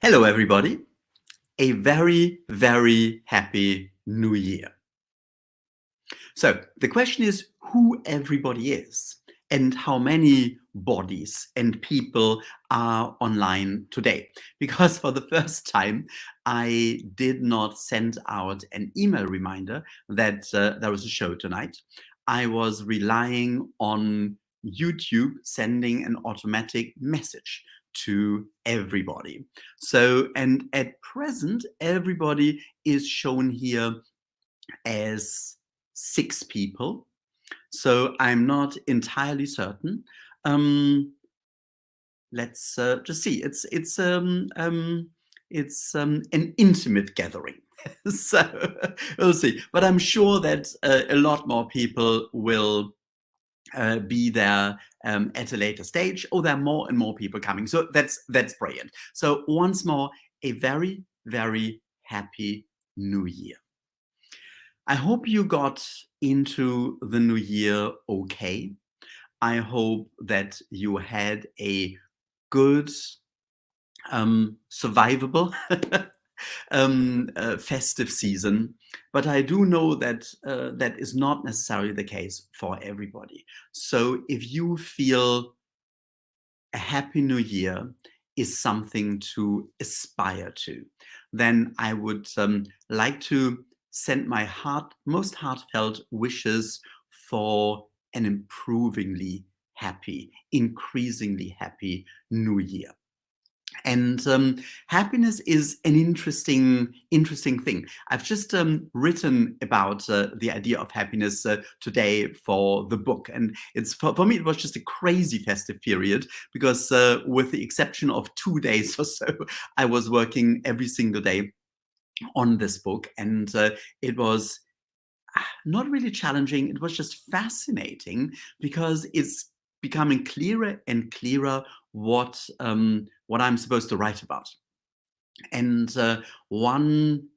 Hello, everybody. A very, very happy new year. So the question is who everybody is and how many bodies and people are online today. Because for the first time, I did not send out an email reminder that there was a show tonight. I was relying on YouTube sending an automatic message to everybody. So, and at present, everybody is shown here as 6 people. So I'm not entirely certain. Um, let's just see. It's an intimate gathering. So we'll see. But I'm sure that a lot more people will be there at a later stage. Oh, there are more and more people coming. So that's brilliant. So once more, a very, very happy new year. I hope you got into the new year okay. I hope that you had a good, survivable festive season. But I do know that that is not necessarily the case for everybody. So if you feel a happy new year is something to aspire to, then I would like to send my most heartfelt wishes for an improvingly happy, increasingly happy new year. And happiness is an interesting thing. I've just written about the idea of happiness today for the book, and it's for me it was just a crazy festive period because with the exception of 2 days or so, I was working every single day on this book, and it was not really challenging. It was just fascinating because it's becoming clearer and clearer what I'm supposed to write about. And one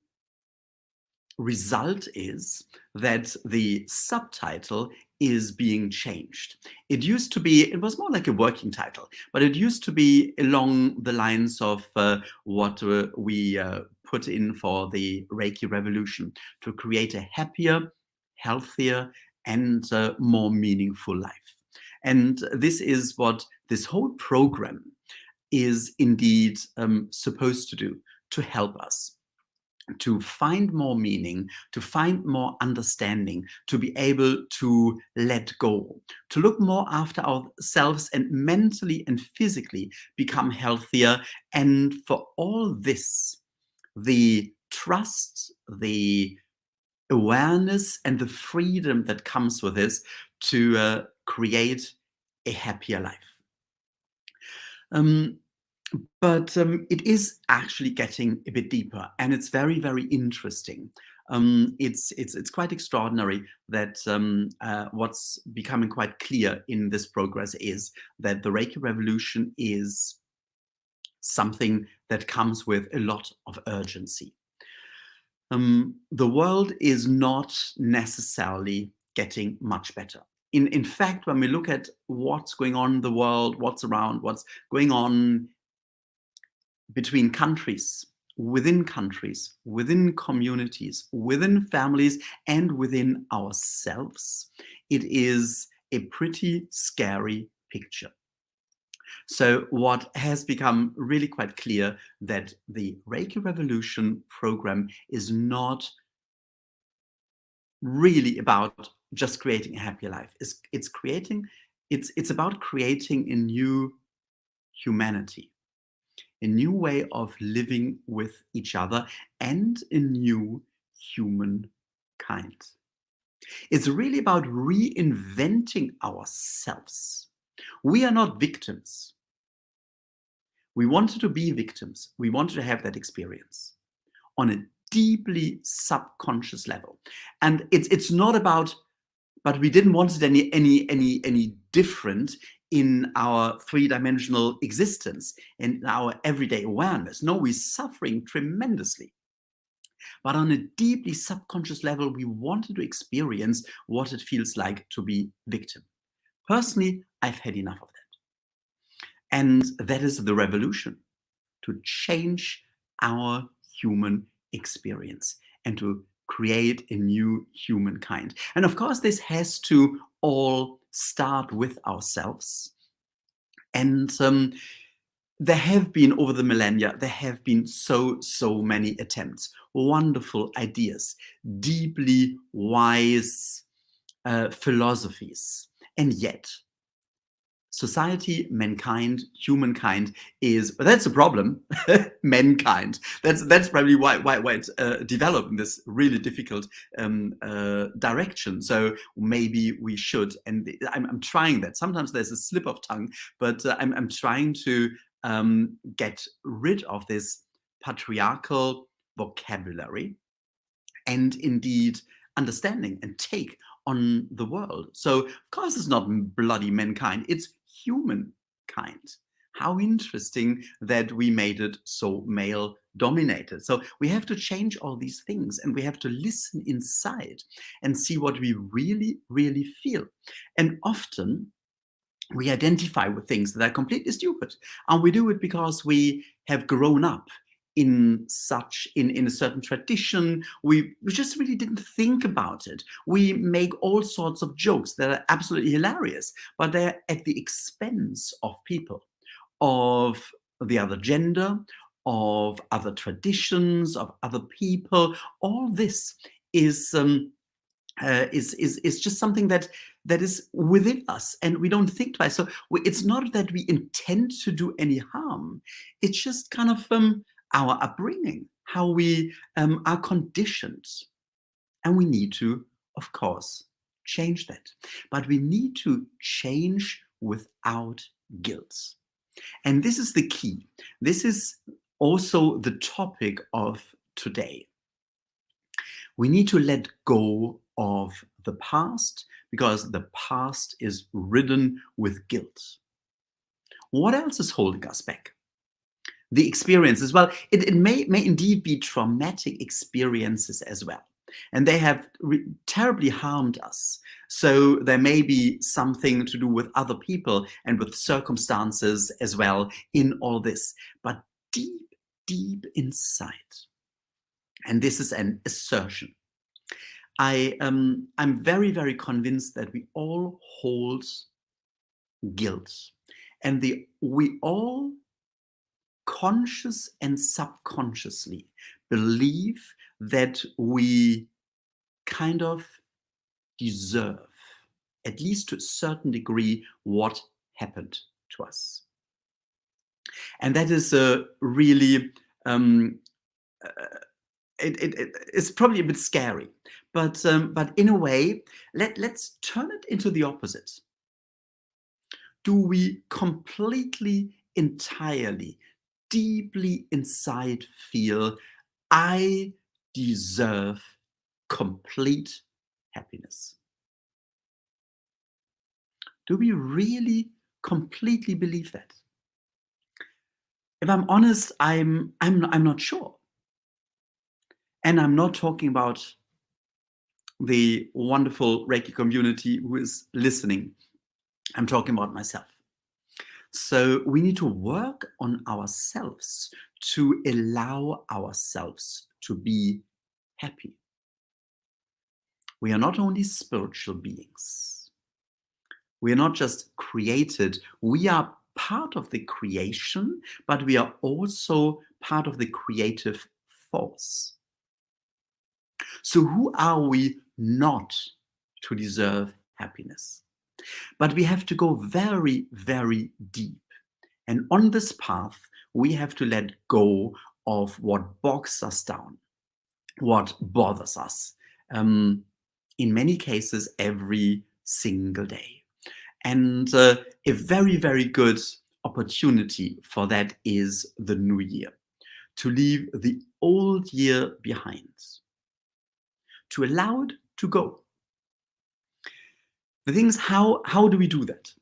result is that the subtitle is being changed. It was more like a working title, but it used to be along the lines of what we put in for the Reiki revolution, to create a happier, healthier, and more meaningful life. And this is what this whole program is indeed supposed to do, to help us to find more meaning, to find more understanding, to be able to let go, to look more after ourselves and mentally and physically become healthier. And for all this, the trust, the awareness, and the freedom that comes with this to create a happier life. But it is actually getting a bit deeper, and it's very, very interesting. It's quite extraordinary that what's becoming quite clear in this progress is that the Reiki revolution is something that comes with a lot of urgency. The world is not necessarily getting much better. In fact, when we look at what's going on in the world, what's around, what's going on between countries, within communities, within families, and within ourselves, it is a pretty scary picture. So what has become really quite clear that the Reiki Revolution program is not really about just creating a happier life. It's about creating a new humanity, a new way of living with each other, and a new human kind. It's really about reinventing ourselves. We are not victims. We wanted to be victims. We wanted to have that experience on a deeply subconscious level. And it's not about, but we didn't want it any different in our three-dimensional existence, in our everyday awareness. No, we're suffering tremendously. But on a deeply subconscious level, we wanted to experience what it feels like to be victim. Personally, I've had enough of that. And that is the revolution, to change our human experience and to create a new humankind. And of course, this has to all start with ourselves. And there have been, over the millennia, there have been so many attempts, wonderful ideas, deeply wise philosophies. And yet, society, mankind, humankind but that's a problem. Mankind. That's probably why it's developed in this really difficult direction. So maybe we should, and I'm trying that. Sometimes there's a slip of tongue, but I'm trying to get rid of this patriarchal vocabulary and indeed understanding and take on the world. So of course it's not bloody mankind, it's humankind. How interesting that we made it so male dominated. So we have to change all these things, and we have to listen inside and see what we really, really feel. And often we identify with things that are completely stupid, and we do it because we have grown up in a certain tradition. We just really didn't think about it. We make all sorts of jokes that are absolutely hilarious, but they're at the expense of people, of the other gender, of other traditions, of other people. All this is just something that is within us, and we don't think twice. So it's not that we intend to do any harm. It's just kind of our upbringing, how we are conditioned. And we need to, of course, change that. But we need to change without guilt. And this is the key. This is also the topic of today. We need to let go of the past, because the past is ridden with guilt. What else is holding us back? The experiences. Well, it may indeed be traumatic experiences as well. And they have terribly harmed us. So there may be something to do with other people and with circumstances as well in all this. But deep, deep inside, and this is an assertion, I'm very, very convinced that we all hold guilt, and we all conscious and subconsciously believe that we kind of deserve, at least to a certain degree, what happened to us. And that is really it's probably a bit scary, but in a way, let's turn it into the opposite. Do we completely, entirely, deeply inside feel, I deserve complete happiness? Do we really completely believe that? If I'm honest, I'm not sure. And I'm not talking about the wonderful Reiki community who is listening. I'm talking about myself. So we need to work on ourselves to allow ourselves to be happy. We are not only spiritual beings. We are not just created. We are part of the creation, but we are also part of the creative force. So who are we not to deserve happiness? But we have to go very, very deep. And on this path, we have to let go of what bogs us down, what bothers us, in many cases, every single day. And a very, very good opportunity for that is the new year, to leave the old year behind, to allow it to go. The thing is, how do we do that?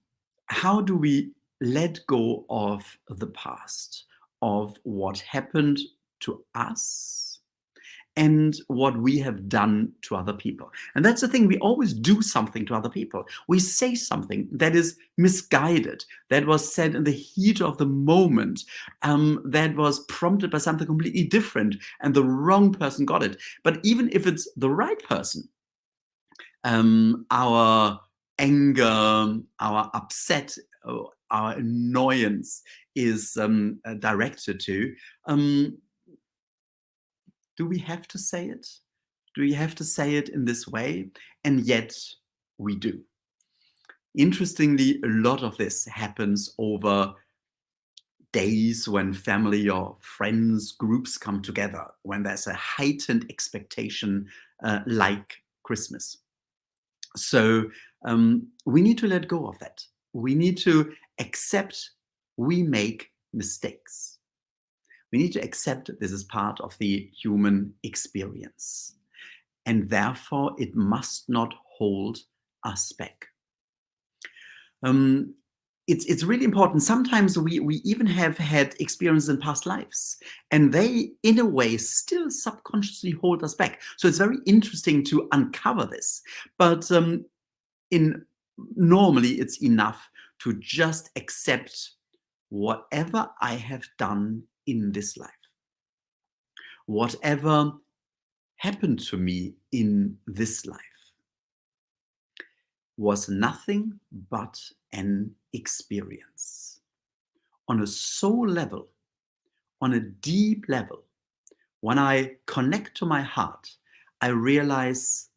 How do we let go of the past, of what happened to us, and what we have done to other people. And that's the thing, we always do something to other people. We say something that is misguided, that was said in the heat of the moment, that was prompted by something completely different, and the wrong person got it. But even if it's the right person, our anger, our upset, our annoyance is directed to, do we have to say it? Do we have to say it in this way? And yet we do. Interestingly, a lot of this happens over days when family or friends groups come together, when there's a heightened expectation like Christmas. So we need to let go of that. We need to accept we make mistakes. We need to accept this is part of the human experience. And therefore, it must not hold us back. It's really important. Sometimes we even have had experiences in past lives, and they, in a way, still subconsciously hold us back. So it's very interesting to uncover this. But normally, it's enough to just accept whatever I have done in this life, whatever happened to me in this life, was nothing but an experience. On a soul level, on a deep level, when I connect to my heart, I realize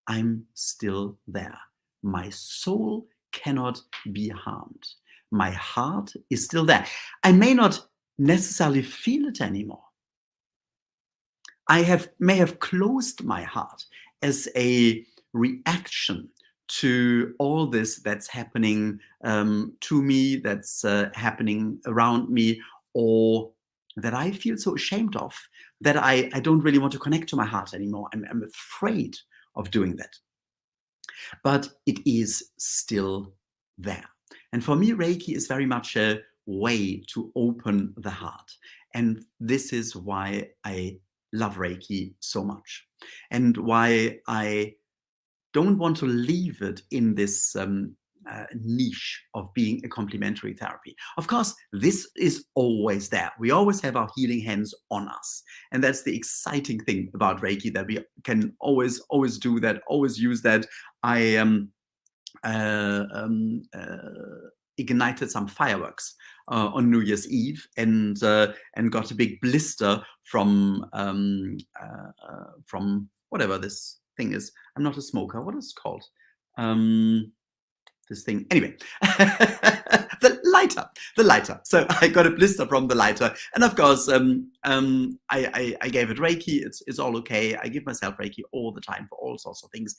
I'm still there. My soul cannot be harmed. My heart is still there. I may not necessarily feel it anymore. I may have closed my heart as a reaction to all this that's happening to me, that's happening around me, or that I feel so ashamed of that I don't really want to connect to my heart anymore. I'm afraid of doing that. But it is still there. And for me, Reiki is very much a way to open the heart. And this is why I love Reiki so much, and why I don't want to leave it in this niche of being a complementary therapy. Of course, this is always there. We always have our healing hands on us. And that's the exciting thing about Reiki, that we can always do that, always use that. I ignited some fireworks on New Year's Eve, and got a big blister from whatever this thing is. I'm not a smoker. What is it called? This thing. Anyway, the lighter. So I got a blister from the lighter, and of course, I gave it Reiki. It's all okay. I give myself Reiki all the time for all sorts of things.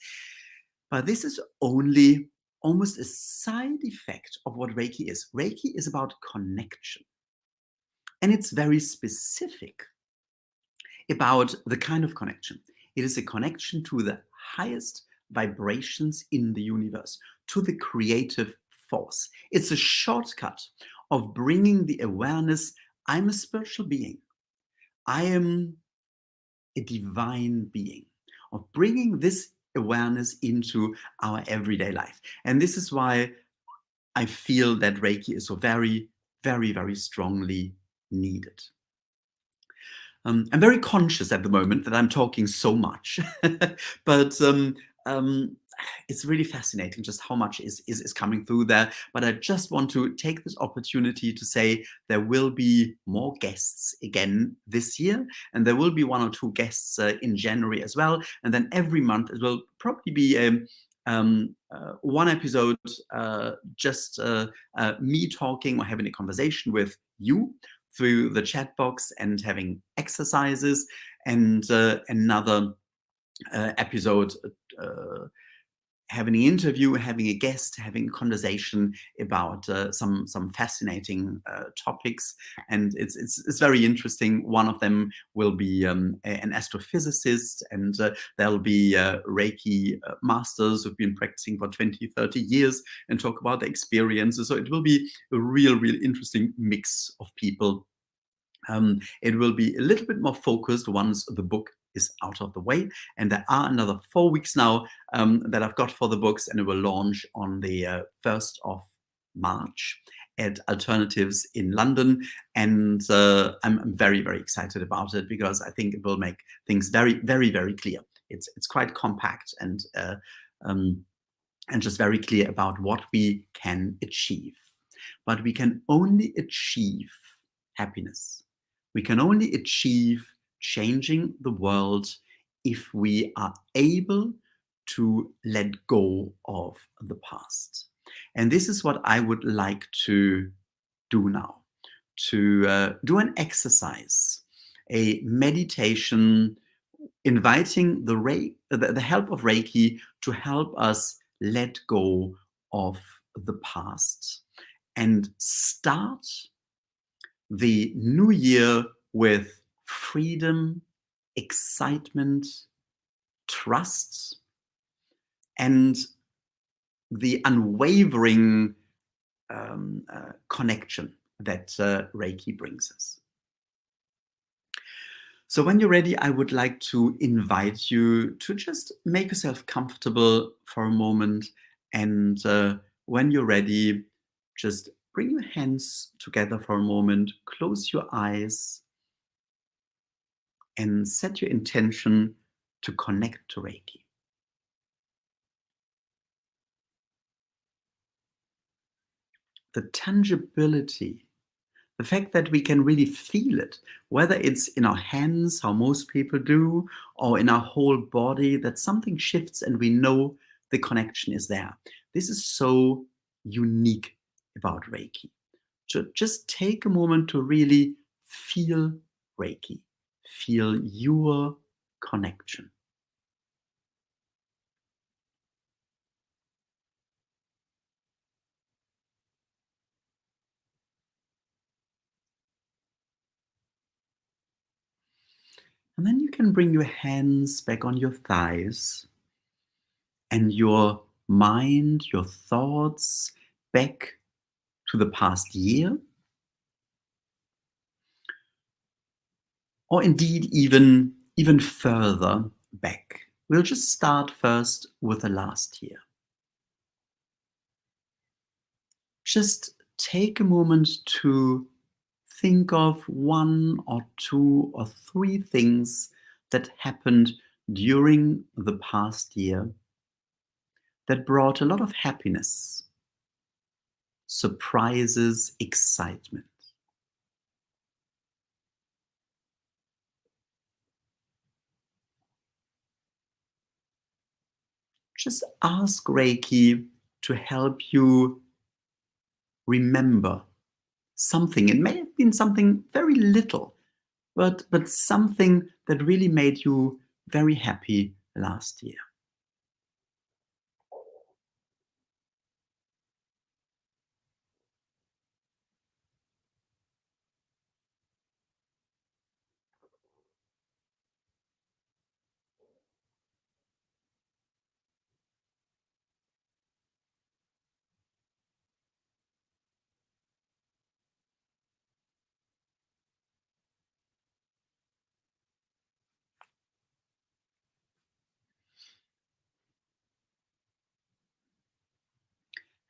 But this is only almost a side effect of what Reiki is. Reiki is about connection. And it's very specific about the kind of connection. It is a connection to the highest vibrations in the universe, to the creative force. It's a shortcut of bringing the awareness, I'm a spiritual being. I am a divine being, of bringing this awareness into our everyday life. And this is why I feel that Reiki is so very, very, very strongly needed. I'm very conscious at the moment that I'm talking so much, but it's really fascinating just how much is coming through there. But I just want to take this opportunity to say there will be more guests again this year, and there will be 1 or 2 guests in January as well. And then every month it will probably be 1 episode just me talking or having a conversation with you through the chat box and having exercises, and another episode having an interview, having a guest, having a conversation about some fascinating topics. And it's very interesting. One of them will be an astrophysicist, and there'll be Reiki Masters who've been practicing for 20, 30 years and talk about their experiences. So it will be a real interesting mix of people. It will be a little bit more focused once the book is out of the way. And there are another 4 weeks now that I've got for the books, and it will launch on the 1st of March at Alternatives in London. And I'm very, very excited about it because I think it will make things very, very, very clear. It's quite compact and just very clear about what we can achieve. But we can only achieve happiness. We can only achieve changing the world if we are able to let go of the past. And this is what I would like to do now, to do an exercise, a meditation, inviting the help of Reiki to help us let go of the past and start the new year with freedom, excitement, trust, and the unwavering connection that Reiki brings us. So when you're ready, I would like to invite you to just make yourself comfortable for a moment. And when you're ready, just bring your hands together for a moment, close your eyes, and set your intention to connect to Reiki. The tangibility, the fact that we can really feel it, whether it's in our hands, how most people do, or in our whole body, that something shifts and we know the connection is there. This is so unique about Reiki. So just take a moment to really feel Reiki, feel your connection. And then you can bring your hands back on your thighs and your mind, your thoughts back to the past year, or indeed even further back. We'll just start first with the last year. Just take a moment to think of 1 or 2 or 3 things that happened during the past year that brought a lot of happiness, surprises, excitement. Just ask Reiki to help you remember something. It may have been something very little, but something that really made you very happy last year.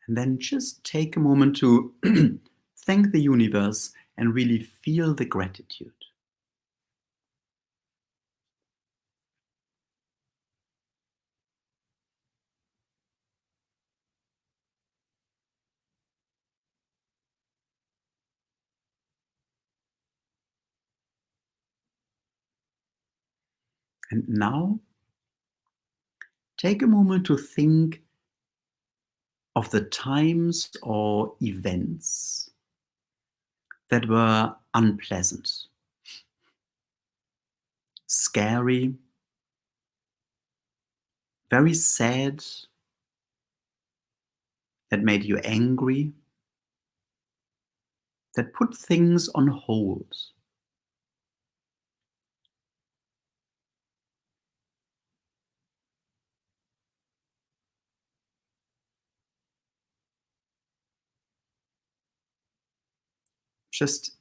And then just take a moment to thank the universe and really feel the gratitude. And now take a moment to think of the times or events that were unpleasant, scary, very sad, that made you angry, that put things on hold. Just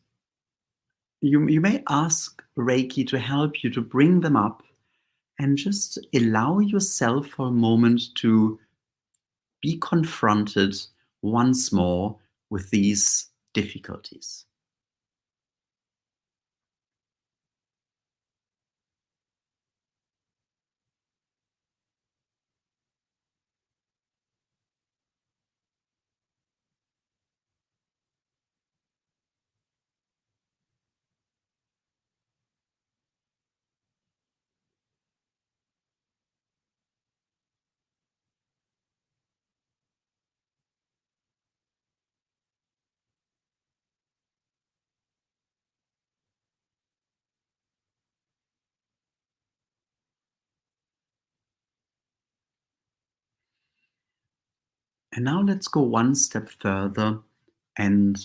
you may ask Reiki to help you to bring them up and just allow yourself for a moment to be confronted once more with these difficulties. And now let's go one step further and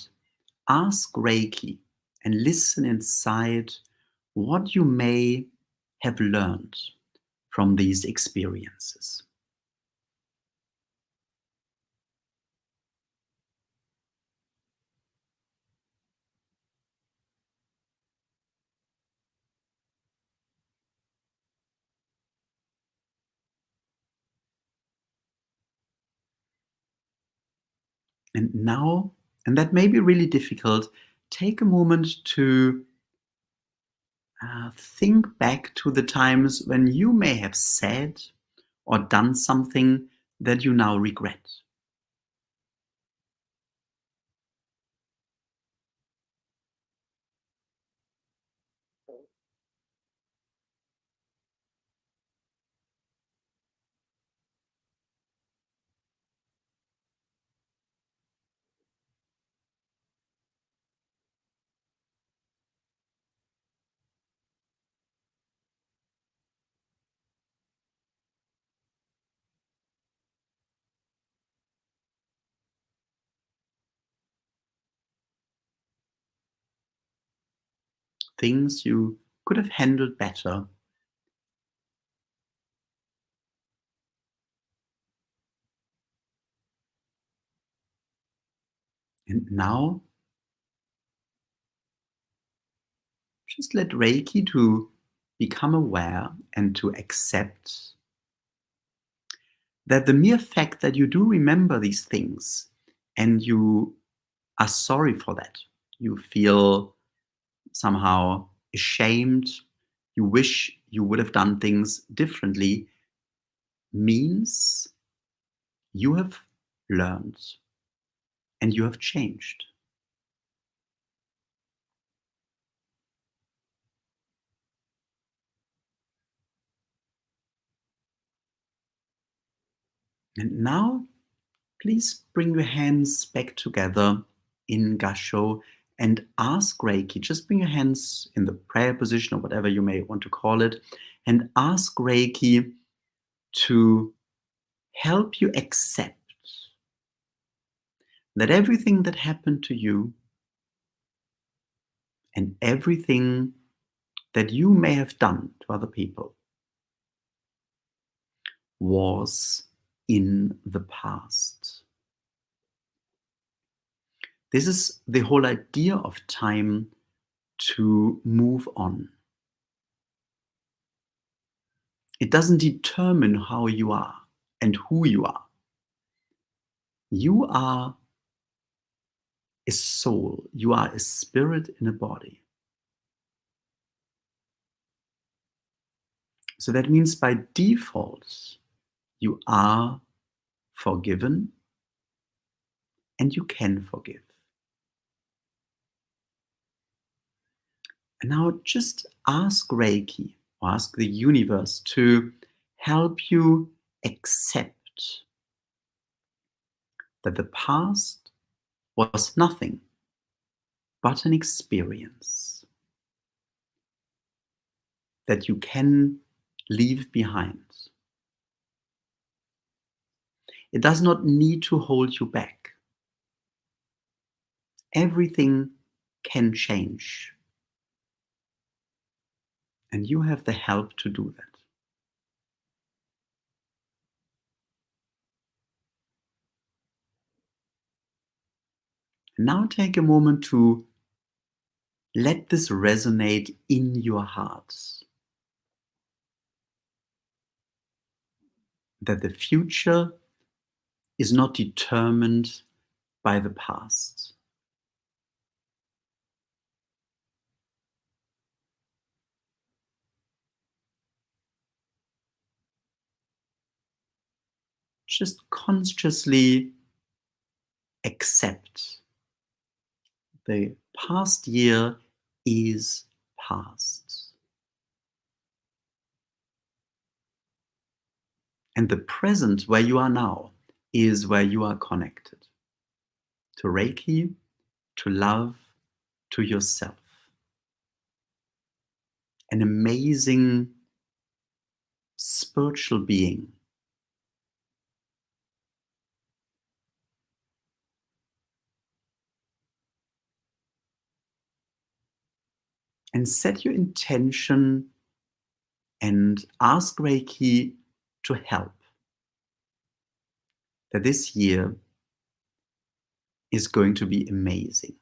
ask Reiki and listen inside what you may have learned from these experiences. And now, and that may be really difficult, take a moment to think back to the times when you may have said or done something that you now regret. Things you could have handled better. And now, just let Reiki to become aware and to accept that the mere fact that you do remember these things and you are sorry for that, you feel somehow ashamed, you wish you would have done things differently, means you have learned and you have changed. And now, please bring your hands back together in Gasho and ask Reiki. Just bring your hands in the prayer position or whatever you may want to call it, and ask Reiki to help you accept that everything that happened to you and everything that you may have done to other people was in the past. This is the whole idea of time, to move on. It doesn't determine how you are and who you are. You are a soul, you are a spirit in a body. So that means by default, you are forgiven and you can forgive. And now just ask Reiki or ask the universe to help you accept that the past was nothing but an experience that you can leave behind. It does not need to hold you back. Everything can change, and you have the help to do that. And now take a moment to let this resonate in your heart. that the future is not determined by the past. Just consciously accept the past year is past. And the present, where you are now, is where you are connected to Reiki, to love, to yourself. An amazing spiritual being. And set your intention and ask Reiki to help. That this year is going to be amazing.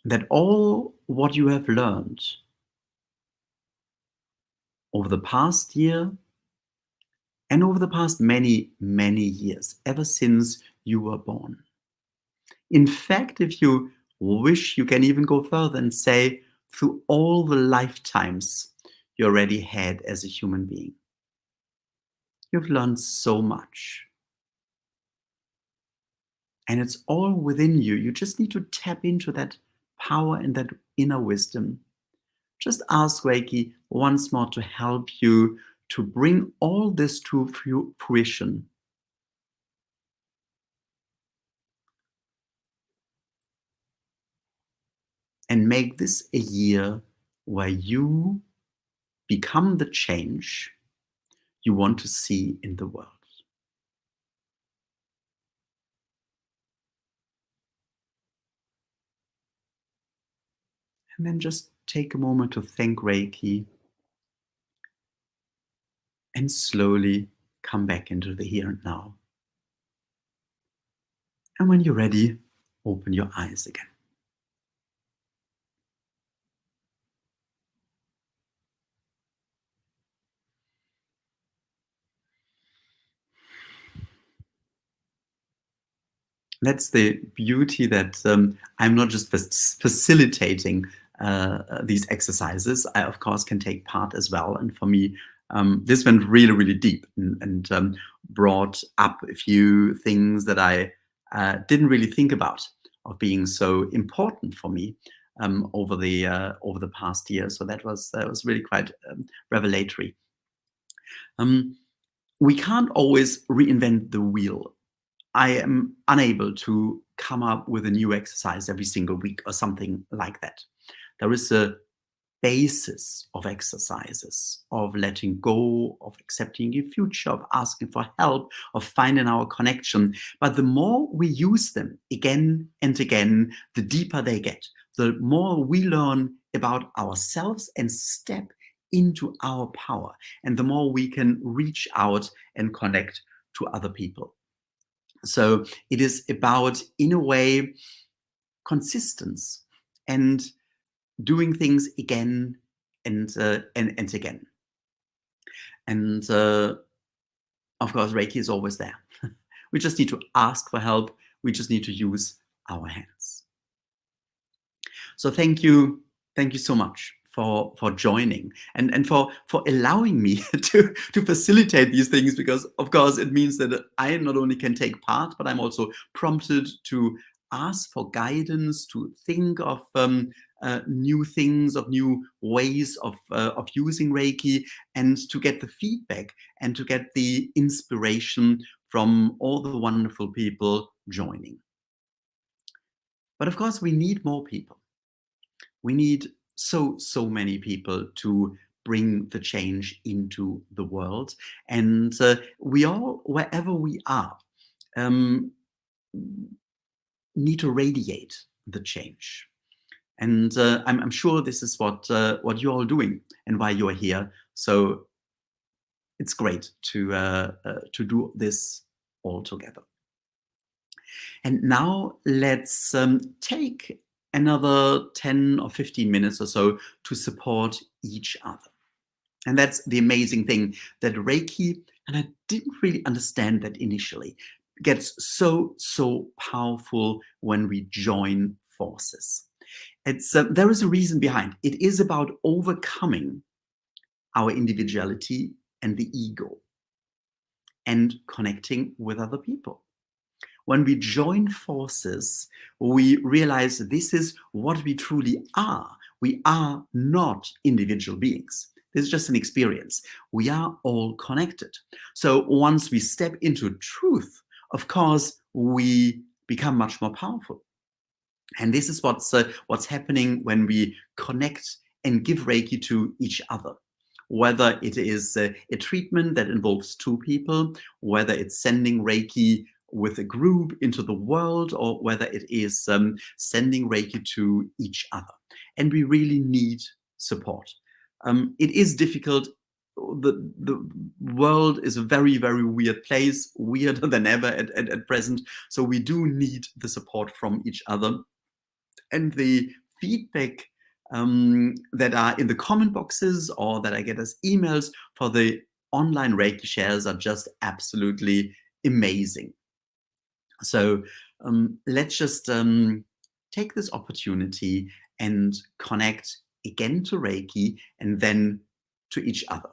That all what you have learned over the past year and over the past many, many years, ever since you were born. In fact, if you wish, you can even go further and say, through all the lifetimes you already had as a human being. You've learned so much. And it's all within you. You just need to tap into that power and that inner wisdom. Just ask Reiki once more to help you to bring all this to fruition. And make this a year where you become the change you want to see in the world. And then just take a moment to thank Reiki and slowly come back into the here and now. And when you're ready, open your eyes again. That's the beauty that I'm not just facilitating these exercises. I, of course, can take part as well. And for me, this went really, really deep and brought up a few things that I didn't really think about of being so important for me over the past year. So that was really quite revelatory. We can't always reinvent the wheel. I am unable to come up with a new exercise every single week or something like that. There is a basis of exercises, of letting go, of accepting your future, of asking for help, of finding our connection. But the more we use them again and again, the deeper they get. The more we learn about ourselves and step into our power, and the more we can reach out and connect to other people. So it is about, in a way, consistency and doing things again and again. And of course, Reiki is always there. We just need to ask for help. We just need to use our hands. So thank you so much for joining and for allowing me to facilitate these things, because of course it means that I not only can take part, but I'm also prompted to ask for guidance, to think of new things, of new ways of using Reiki, and to get the feedback and to get the inspiration from all the wonderful people joining. But of course, we need more people. We need so many people to bring the change into the world. And we all, wherever we are, need to radiate the change. And I'm sure this is what you're all doing and why you're here. So it's great to do this all together. And now let's take another 10 or 15 minutes or so to support each other. And that's the amazing thing, that Reiki, and I didn't really understand that initially, gets so powerful when we join forces. There is a reason behind. It is about overcoming our individuality and the ego and connecting with other people. When we join forces, we realize this is what we truly are. We are not individual beings. This is just an experience. We are all connected. So once we step into truth, of course, we become much more powerful. And this is what's happening when we connect and give Reiki to each other. Whether it is a treatment that involves two people, whether it's sending Reiki with a group into the world, or whether it is sending Reiki to each other. And we really need support. It is difficult. The world is a very weird place, weirder than ever at present. So we do need the support from each other. And the feedback that are in the comment boxes or that I get as emails for the online Reiki shares are just absolutely amazing. So let's just take this opportunity and connect again to Reiki and then to each other.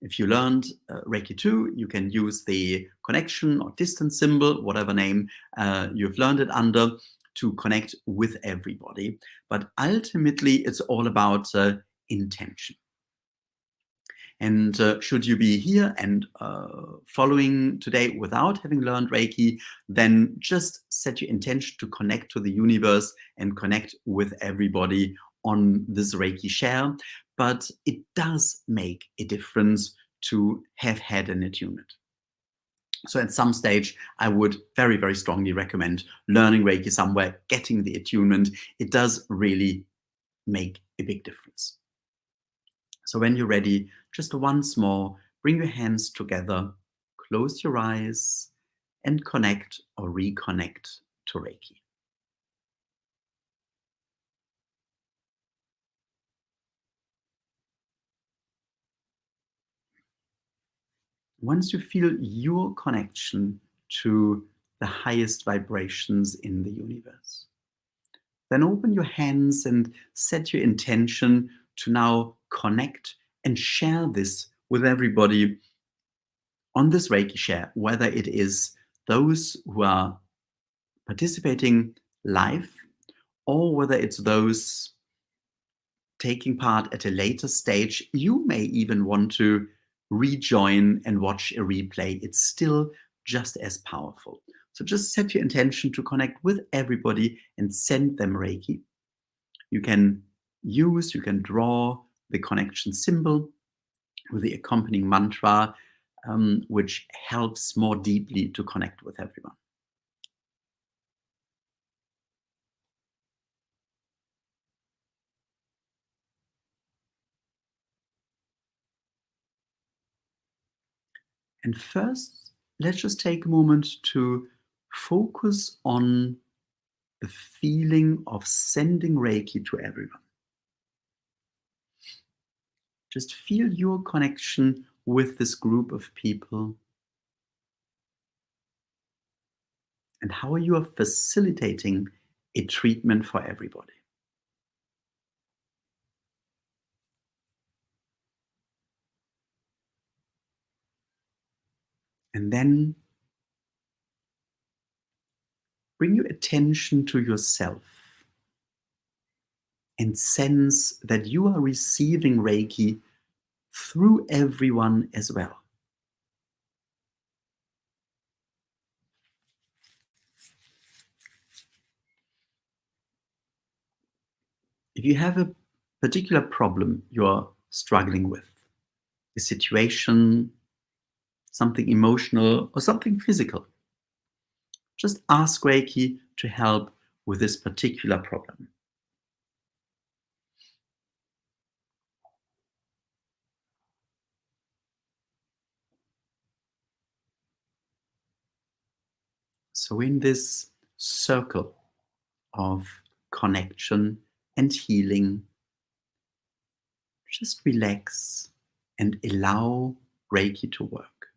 If you learned Reiki 2, you can use the connection or distance symbol, whatever name you've learned it under, to connect with everybody. But ultimately, it's all about intention. And should you be here and following today without having learned Reiki, then just set your intention to connect to the universe and connect with everybody on this Reiki share. But it does make a difference to have had an attunement. So at some stage, I would very strongly recommend learning Reiki somewhere, getting the attunement. It does really make a big difference. So when you're ready, just once more, bring your hands together, close your eyes, and connect or reconnect to Reiki. Once you feel your connection to the highest vibrations in the universe, then open your hands and set your intention to now connect and share this with everybody on this Reiki share, whether it is those who are participating live or whether it's those taking part at a later stage. You may even want to rejoin and watch a replay. It's still just as powerful. So just set your intention to connect with everybody and send them Reiki. You can draw the connection symbol with the accompanying mantra, which helps more deeply to connect with everyone. And first, let's just take a moment to focus on the feeling of sending Reiki to everyone. Just feel your connection with this group of people and how you are facilitating a treatment for everybody. And then bring your attention to yourself and sense that you are receiving Reiki through everyone as well. If you have a particular problem you're struggling with, a situation, something emotional, or something physical, just ask Reiki to help with this particular problem. So in this circle of connection and healing, just relax and allow Reiki to work.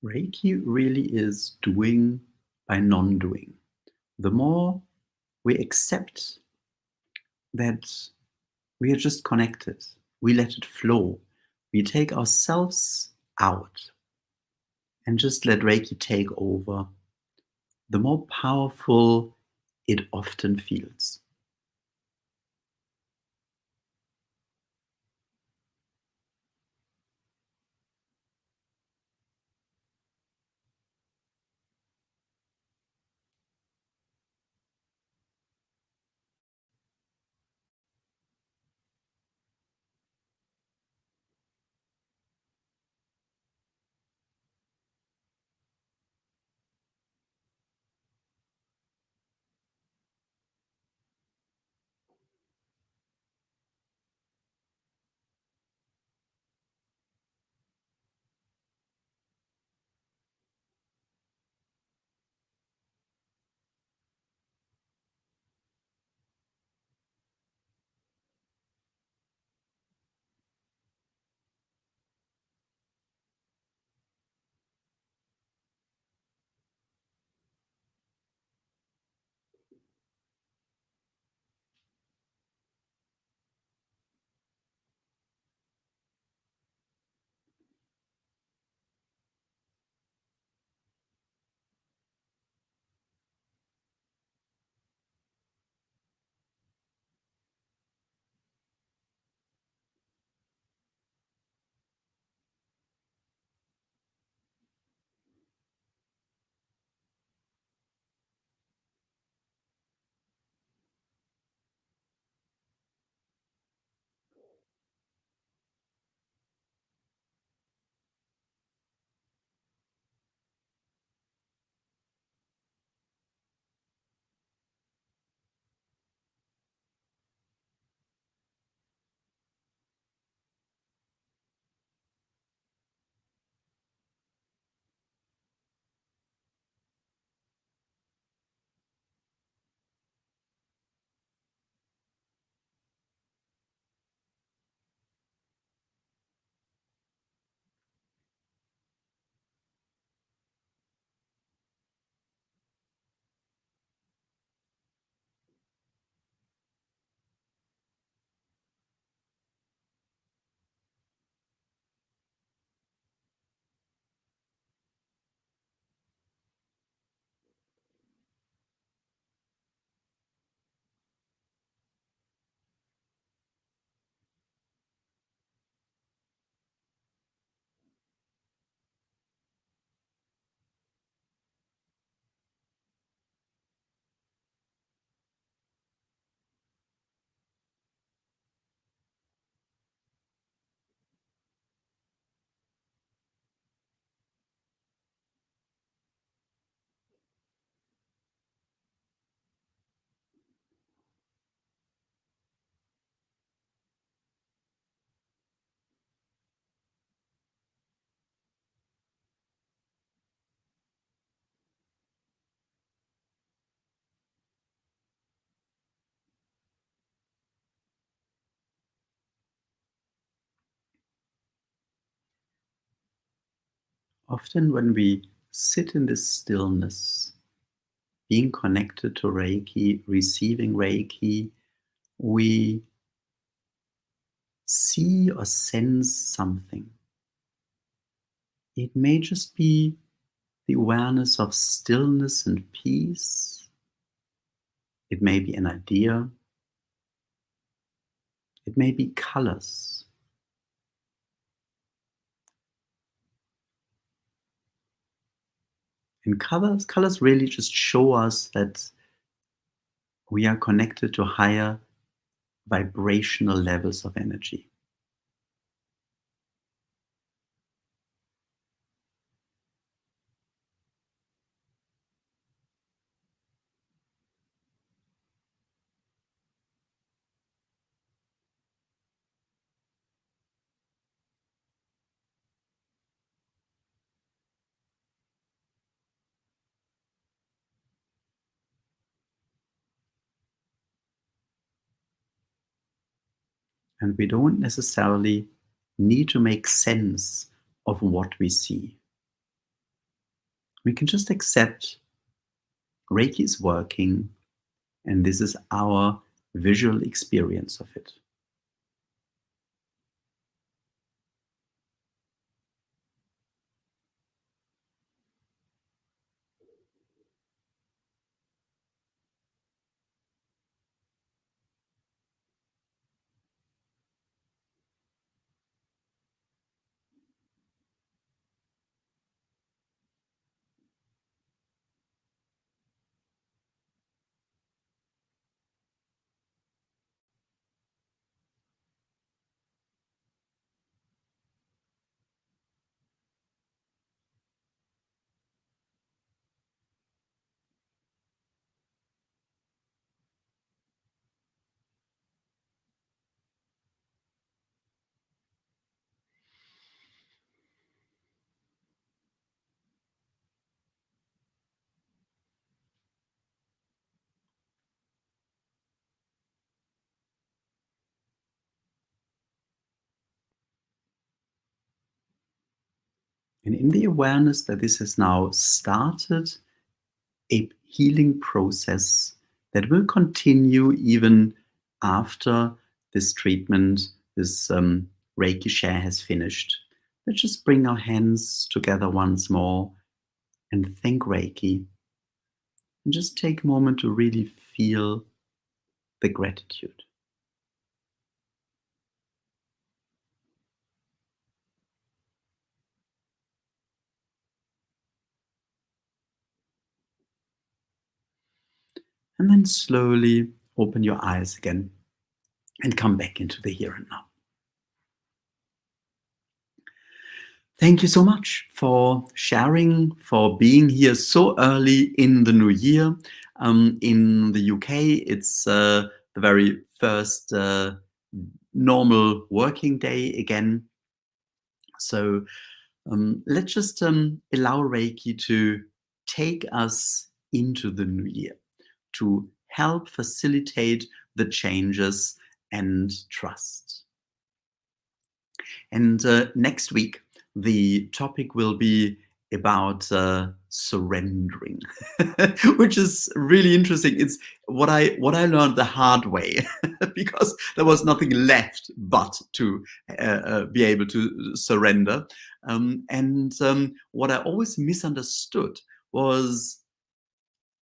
Reiki really is doing by non-doing. The more we accept that we are just connected, we let it flow, we take ourselves out and just let Reiki take over, the more powerful it often feels. Often when we sit in this stillness, being connected to Reiki, receiving Reiki, we see or sense something. It may just be the awareness of stillness and peace. It may be an idea. It may be colors. And colors really just show us that we are connected to higher vibrational levels of energy. And we don't necessarily need to make sense of what we see. We can just accept Reiki is working, and this is our visual experience of it. And in the awareness that this has now started a healing process that will continue even after this treatment, this Reiki share has finished. Let's just bring our hands together once more and thank Reiki. And just take a moment to really feel the gratitude. And then slowly open your eyes again and come back into the here and now. Thank you so much for sharing, for being here so early in the new year. In the UK, it's the very first normal working day again. So let's just allow Reiki to take us into the new year, to help facilitate the changes and trust. And next week, the topic will be about surrendering, which is really interesting. It's what I learned the hard way because there was nothing left but to be able to surrender. And what I always misunderstood was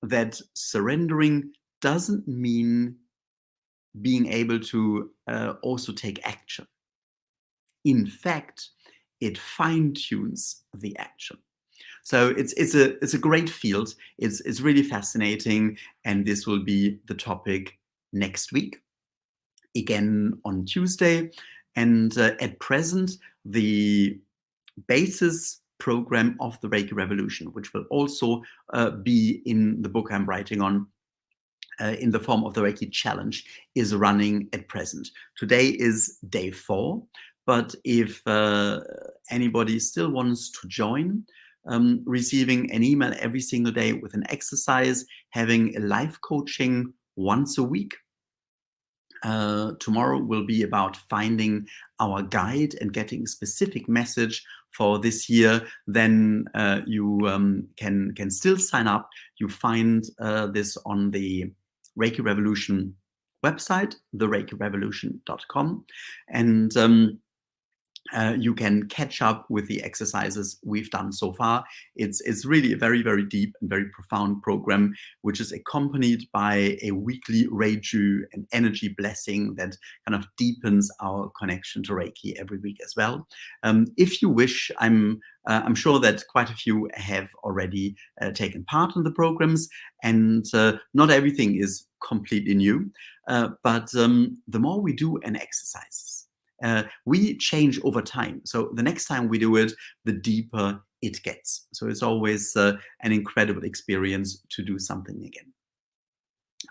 that surrendering doesn't mean being able to also take action. In fact, it fine-tunes the action. So it's a great field. It's really fascinating, and this will be the topic next week, again on Tuesday. And at present, the basis program of the Reiki Revolution, which will also be in the book I'm writing on, in the form of the Reiki Challenge, is running at present. Today is day 4, but if anybody still wants to join, receiving an email every single day with an exercise, having a live coaching once a week, Tomorrow will be about finding our guide and getting a specific message for this year. Then you can still sign up. You find this on the Reiki Revolution website, thereikirevolution.com, and you can catch up with the exercises we've done so far. It's really a very, very deep and very profound program, which is accompanied by a weekly Reiju and energy blessing that kind of deepens our connection to Reiki every week as well. If you wish, I'm sure that quite a few have already taken part in the programs, and not everything is completely new, but the more we do an exercise, we change over time. So the next time we do it, the deeper it gets. So it's always an incredible experience to do something again.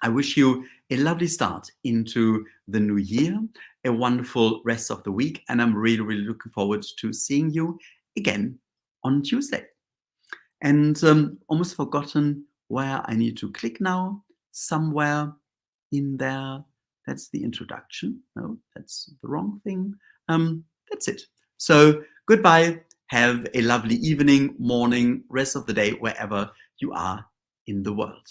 I wish you a lovely start into the new year, a wonderful rest of the week, and I'm really, really looking forward to seeing you again on Tuesday. And almost forgotten where I need to click now. Somewhere in there. That's the introduction. No, that's the wrong thing. That's it. So goodbye. Have a lovely evening, morning, rest of the day, wherever you are in the world.